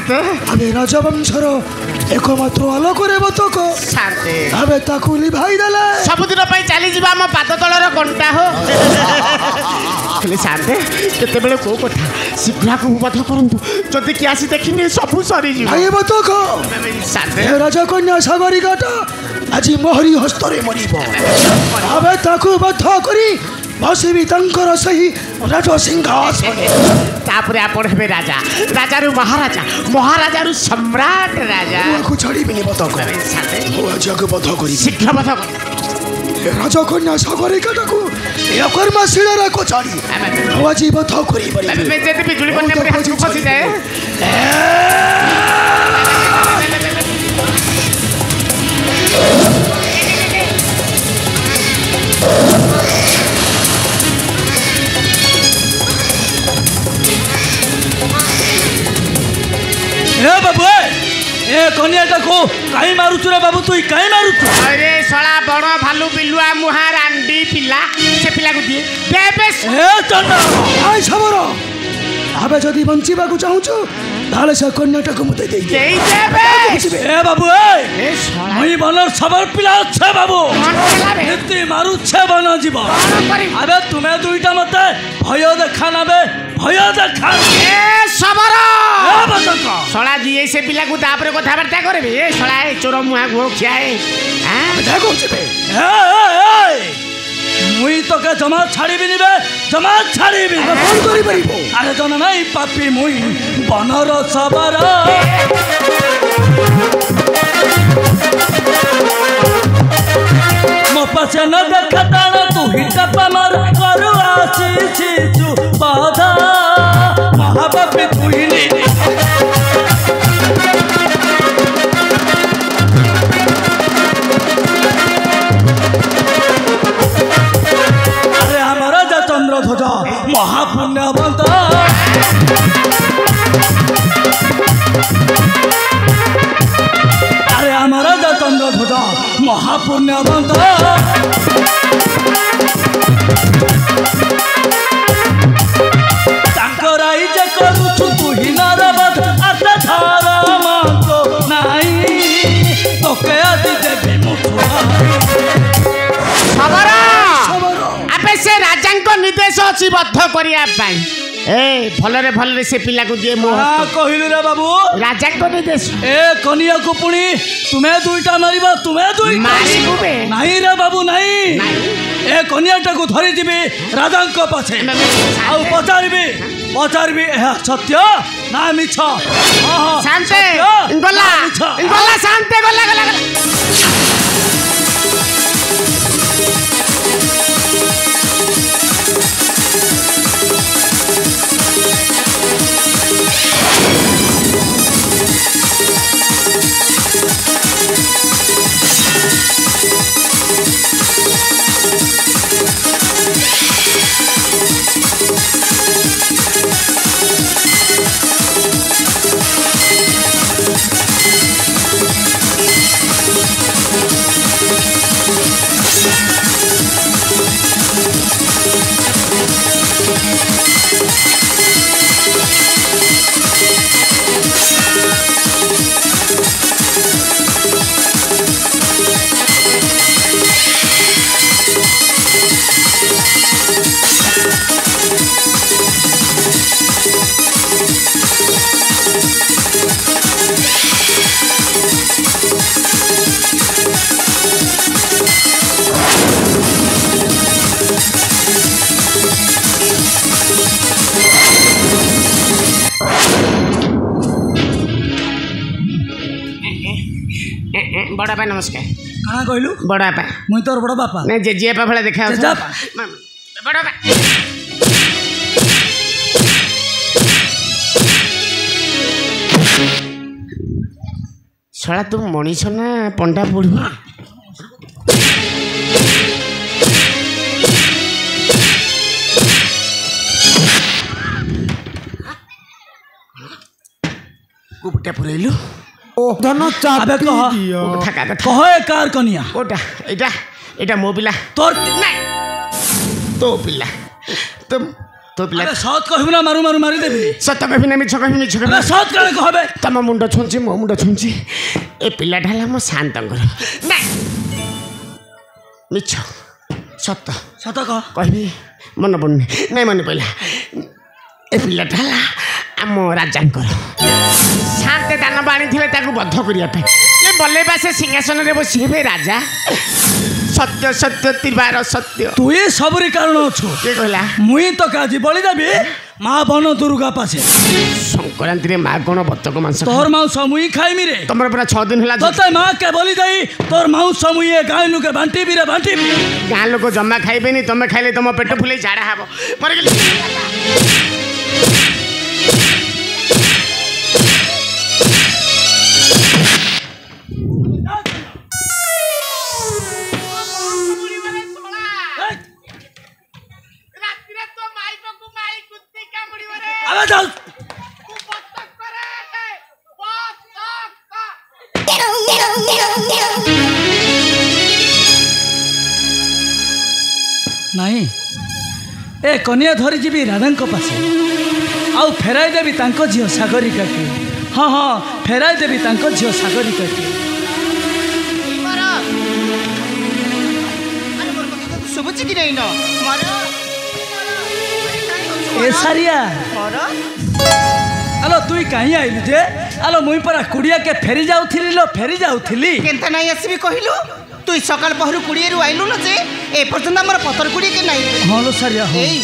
शांते आमे राजवंशर एकमात्र आलोकरे बतक शांते आमे ताकू लिभाई देले सबुदिन पई चली जीवा हम पाद तलर कंटा हो खाली शांते केते बेले को कथा शीघ्र को बध करंतु जदि कि आसी देखिने सब सरी जी भाई बतक शांते राजा कन्या सागरिकाटा आज मोहरी हस्तरे मरिब आमे ताकू बध करी बसबी तंकर सही राज सिंहासन तापरे आपण हेबे राजा राजारू महाराजा महाराजारू सम्राट राजा को छाड़ी बिनी बतक शांते ओ जग बध करी शीघ्र बध कर राजा कन्या सागरिकाटाको एकर्मा शिलारा को छाड़ी आवाजी बध करी बरी जदि बिजुली बन्ने परे हाथ फसी जाए ए बाबू ए कन्याटा को काई मारुछु रे बाबू तू काई मारुछु अरे सळा बड़ भालू बिलुआ मुहा रांडी पिला से पिला को दिए बेबे ए चंदा आइ सबरो आबे जदी बंचिबा को चाहूछु ताले से कन्याटा को मते देई देई देबे ए बाबू ए सळा मई बनर सबर पिला छे बाबू कोन पिला बे एते मारु छे बन जीव अबे तुमे दुईटा मते भय देखा नाबे भय देखा ए सबरो ए बतक सळा दिए से पिला को तापरे कथा बर्ता करबे ए सळा ए चोर मुहा गो खियाए हां देखो छबे ए मुई तो के जमा छाड़ी बिनी बे जमा छाड़ी बिनी कोन करी परिबो अरे जन नहीं पापी मुई बनर सबर मो पासे न देखताण तू ही टपा मार करू आसी छिचु बाधा महापापी तू ही नी चंद्रध्वज महापुण्यवंत अरे आम राजा चंद्रध्वज महापुण्यवंत तांकराई जे करूछु तू ही नारबद आते धारा मांगो नाही तोके आदि देवी मुछुआ सबरा आपे से राजा को निर्देश अछि बद्ध करिया पाई ए भलरे से पिला को दिए मोह कहिलु रे बाबू राजा को निर्देश ए कनिया को पुणी तुम्हें दुईटा मारिबा तुम्हें दुई मारिबु बे नहीं रे बाबू नहीं ए कनियाटा को धरी दिबी राजा को पाछे आ पचारबी सत्य ना मिछ शांते गला शांते गला बड़ा बा नमस्कार कहाँ कहलु बड़ा बा मुई तोर बड़ा बापा नहीं जेजे बापा भले देखा बड़ा बा सला तुम मनीष ना पंडा बुढ़ा कुपटा पुरैलु ओ धन अबे कह ए कार कनिया ओटा एटा एटा मो पिला तोर नहीं तो पिला तुम तो पिला सत कहबू ना मारू मारू मारी देबी सत कहबी ना मिछ कहबी मिछ कहबी सत काहे कहबे तम मुंड छुंची मो मुंड छुंची ए पिला ढाला मो शांतंगर ना मिछ सत सत कह कहबी मन पड़नी नहीं मन पड़ला ए पिला ढाला आम राजांकर शांत दान बाणी थे बद्ध करने ये बल्ले पासे सिंहासन में बसे राजा सत्य सत्य तिबार सत्य तु ये सबरी कारण अच्छु के कहला मुई तो काजी बलि देबी माँ बन दुर्गा पासे संक्रांति रे माँ कौन बतक मांस तोर मांस मुई खाइमी रे तुम पूरा 6 दिन है तोते माँ के बलि दई तोर मांस मुई गाय लुके बांटी भी रे बांटी गाँ लोक जमा खाइबेनी तुम खाइले तुम पेट फुले झाड़ा हब मर नहीं ए कनिया धरी जीवी राधा पासे आउ फेराई देवी तांको झियो सागरिका के हाँ हाँ फेराई देवी तांको झियो सागरिका के सुबुची कि नहीं ए सारिया आलो तुई कहीं आइलु जे आलो मुई परा कुड़िया के फेरी जाउथिली लो फेरी जाउथिली केनता नहीं आसबी कहिलु तुई सकाल पहरु कुड़िए रु आइलु न जे ए पर्यंत हमर पतर कुड़िए के नहीं हां लो सारिया हो एई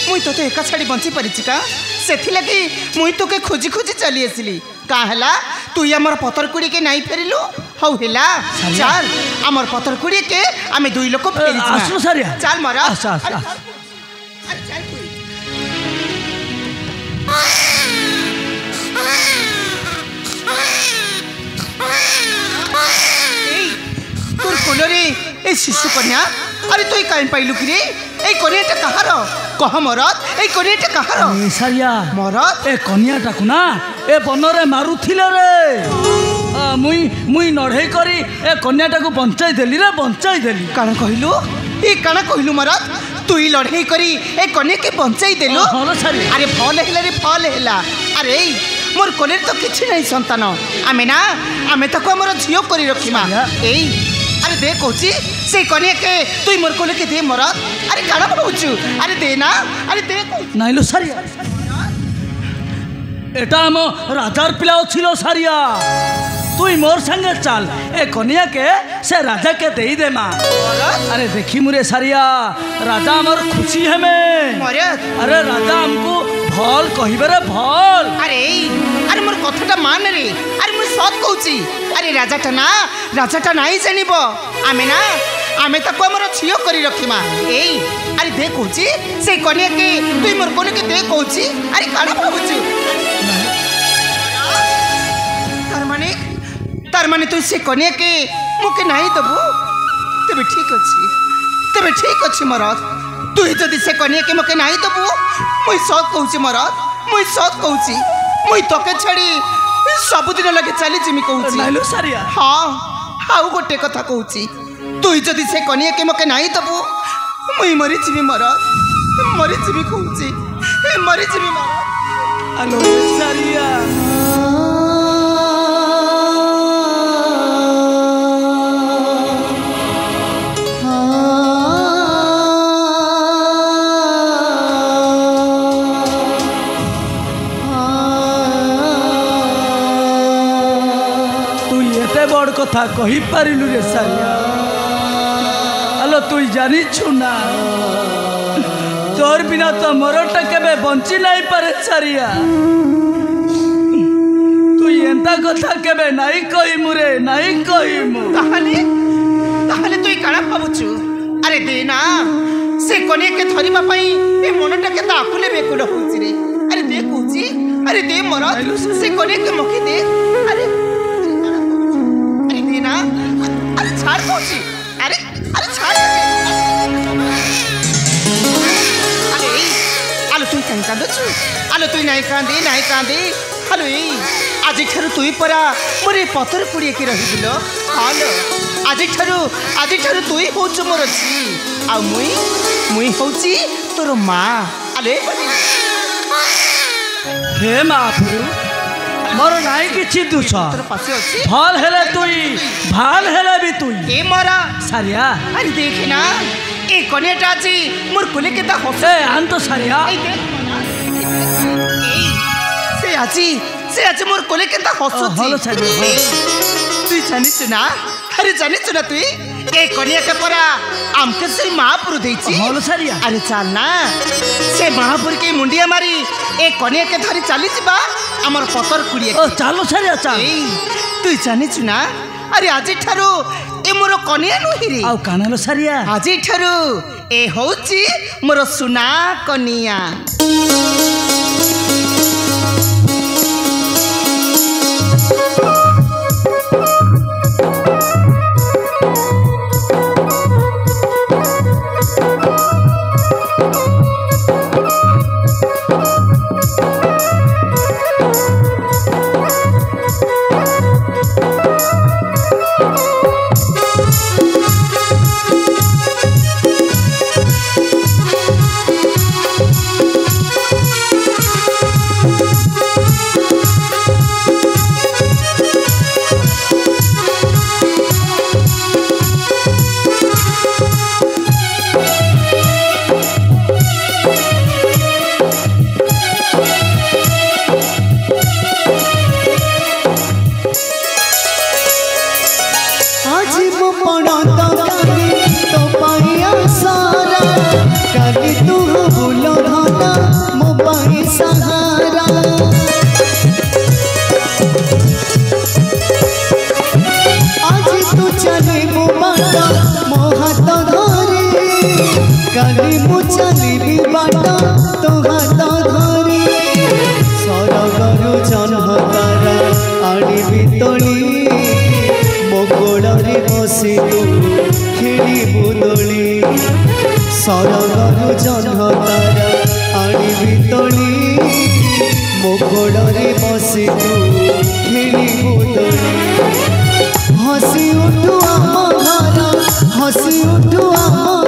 मुई तो एका छाड़ी बंची परिची का सेथि लगी मुई तो के खोजी खोजी चली आसली का हला तुई हमर पतर कुड़िए के नहीं फेरिलु हौ हेला चल हमर पतर कुड़िए के आमे दुई लोक फेरी आसलो सारिया चल मरा आसा आसा अरे चल तुई तोर कोलरे ए शिशु कन्या अरे तुई काई पाइलु कि रे ए कन्याटा कहार कह मरद ए कन्याटा कहार ए सारिया मरद ए कन्याटाकू ना ए बनरे मारुथिले रे मुई नढ़ई करी ए कन्याटाकू बंचाई देली रे बंचाई देली काना कहिलु ए काना कहिलु मरद तुई लड़ाई करी ए कन्या के बंचाई देलु हां सारिया अरे फल हेला रे फल हेला अरे मोर कोलेर तो किछि नहीं संतान आमे ना आमे ताको हमर झियो करी रखिमा एई अरे दे कोची से कन्या के तुई मोर कोले के दे मरद अरे काना कहउछु अरे दे ना अरे दे नाइलो सारिया एटा हम राजार पिला छिलो सारिया तुई मोर संगे चल ए कन्या के से राजा के देई दे मा अरे देखी मुरे सारिया राजा हमर खुशी है में मरद अरे राजा हमको भल कहिबे रे भल अरे अरे मोर कथाटा मान रे अरे मुई सत कहउची अरे राजाटा नाही जानिबो आमे ना आमे ताको हमर छियो करी रखिमा एई अरे दे कहउची से कन्या के तुई मोर कोने के दे कहउची अरे काना कहउची तार माने तू से कन्या के मुके नाही दबु तबे ठीक अछि मरद तुई जदि से कन्या के मुके नाही दबु मुई सत कहउची मरद मुई सत कहउची मुई तके छड़ी सब दिन लगे चली जिमी कहउची नाइलो सारिया हां आउ गोटे कथा कहउची तुई जदि से कन्या के मुके नाही दबु मुई मरि जिमी मरद मरि जिमी कहउची मरि जिमी मरद आलो सारिया बड़ कथा कही पारिलु रे सारिया आलो तुई जानी छु ना तोर बिना तो मरटा केबे बंची नहीं पारे सारिया तुई एंता कथा केबे नहीं कही मुरे नहीं कही मु ताहले तुई काना भाबुछु अरे दे ना से कोने के धरिबा पई ए मनटा के ता आकुले बेकुल होउची रे अरे दे कहूची अरे दे मरद से कोने के मखी दे अरे ना अरे छाड़ कहूची अरे छाड़ अरे आलो तुई काई कांदछु आलो तुई नाही कांदे आलो ए आज ठारू तुई परा मोरे पतर कुड़िए के रहिबिलो हालो आज ठारू तुई होछु मोर छी आ मुई होची तोर माँ आले हे महाप्रभु मोर नाई किछि दुछ तोर पासे अछि भल हेले तुई भाल हेले भी तुई ए मोरा सारिया अरे देख ना ए कनेटा जी मोर कोले के ता हस ए आन तो सारिया ए देख से आजी मोर कोले के ता हस हलो सारिया तू जानिस ना अरे जानिस ना तू ए कनिया के परा आमके से महापुर देछि हलो सारिया अरे चल ना से महापुर के मुंडिया मारी ए कनिया के धरी चली जिबा हमर पतर कुड़िए ओ चलो सारिया चल तू जानिस ना अरे आज ठारू ए मोर कनिया नुहि रे आउ कानालो सारिया आज ठारू ए होची मोर सुना कनिया सरगरु जन्हतारा आनिबि तोली मो गोड़े बसी तू खेलिबु तोली हसी उठु आम घर हसी उठु आम